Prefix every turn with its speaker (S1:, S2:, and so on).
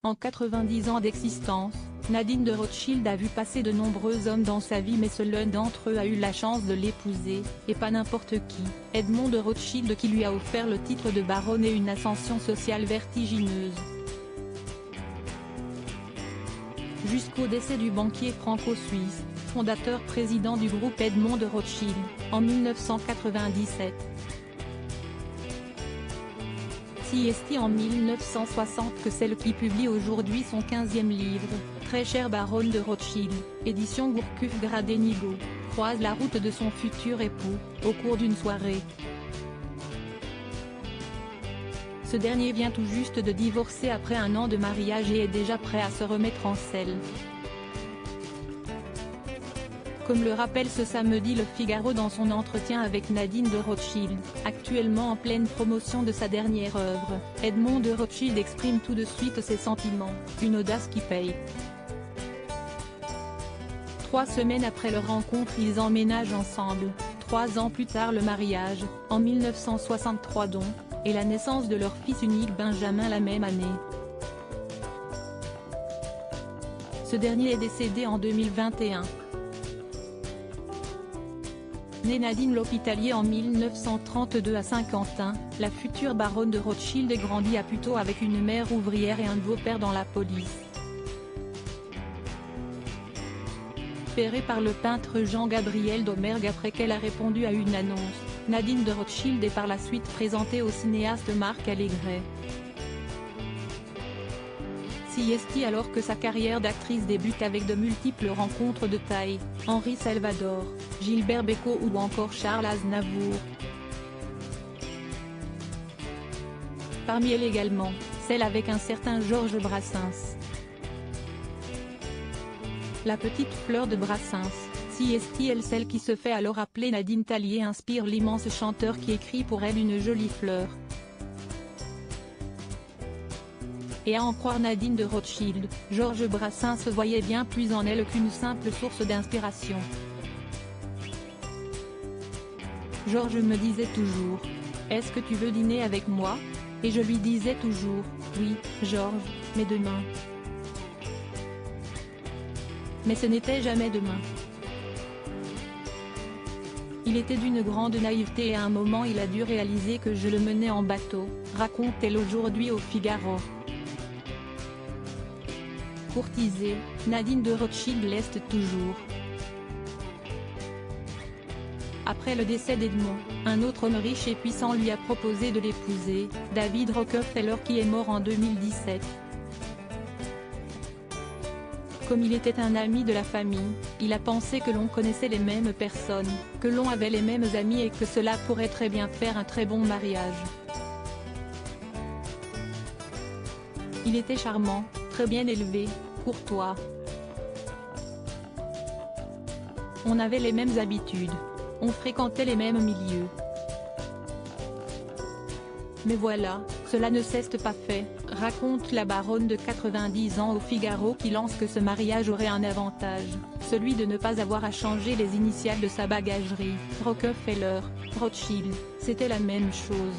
S1: En 90 ans d'existence, Nadine de Rothschild a vu passer de nombreux hommes dans sa vie, mais seul l'un d'entre eux a eu la chance de l'épouser, et pas n'importe qui, Edmond de Rothschild, qui lui a offert le titre de baronne et une ascension sociale vertigineuse. Jusqu'au décès du banquier franco-suisse, fondateur-président du groupe Edmond de Rothschild, en 1997. Si est en 1960 que celle qui publie aujourd'hui son 15e livre, Très chère baronne de Rothschild, édition Gourcuff-Gradenigo, croise la route de son futur époux, au cours d'une soirée. Ce dernier vient tout juste de divorcer après un an de mariage et est déjà prêt à se remettre en selle. Comme le rappelle ce samedi Le Figaro dans son entretien avec Nadine de Rothschild, actuellement en pleine promotion de sa dernière œuvre, Edmond de Rothschild exprime tout de suite ses sentiments, une audace qui paye. 3 semaines après leur rencontre, ils emménagent ensemble, 3 ans plus tard le mariage, en 1963 donc, et la naissance de leur fils unique Benjamin la même année. Ce dernier est décédé en 2021. Née Nadine l'Hospitalier en 1932 à Saint-Quentin, la future baronne de Rothschild grandit à Puteaux avec une mère ouvrière et un beau-père dans la police. Repérée par le peintre Jean-Gabriel Domergue après qu'elle a répondu à une annonce, Nadine de Rothschild est par la suite présentée au cinéaste Marc Allégret. Si alors que sa carrière d'actrice débute avec de multiples rencontres de taille, Henri Salvador, Gilbert Bécaud ou encore Charles Aznavour. Parmi elles également, celle avec un certain Georges Brassens. La petite fleur de Brassens, Si elle celle qui se fait alors appeler Nadine Tallier inspire l'immense chanteur qui écrit pour elle une jolie fleur. Et à en croire Nadine de Rothschild, Georges Brassens voyait bien plus en elle qu'une simple source d'inspiration. Georges me disait toujours « Est-ce que tu veux dîner avec moi ?» Et je lui disais toujours « Oui, Georges, mais demain. » Mais ce n'était jamais demain. Il était d'une grande naïveté et à un moment il a dû réaliser que je le menais en bateau, raconte-t-elle aujourd'hui au Figaro. Courtisée, Nadine de Rothschild l'est toujours. Après le décès d'Edmond, un autre homme riche et puissant lui a proposé de l'épouser, David Rockefeller, qui est mort en 2017. Comme il était un ami de la famille, il a pensé que l'on connaissait les mêmes personnes, que l'on avait les mêmes amis et que cela pourrait très bien faire un très bon mariage. Il était charmant, très bien élevé, courtois. On avait les mêmes habitudes. On fréquentait les mêmes milieux. Mais voilà, cela ne s'est pas fait, raconte la baronne de 90 ans au Figaro, qui lance que ce mariage aurait un avantage, celui de ne pas avoir à changer les initiales de sa bagagerie. Rockefeller, Rothschild, c'était la même chose.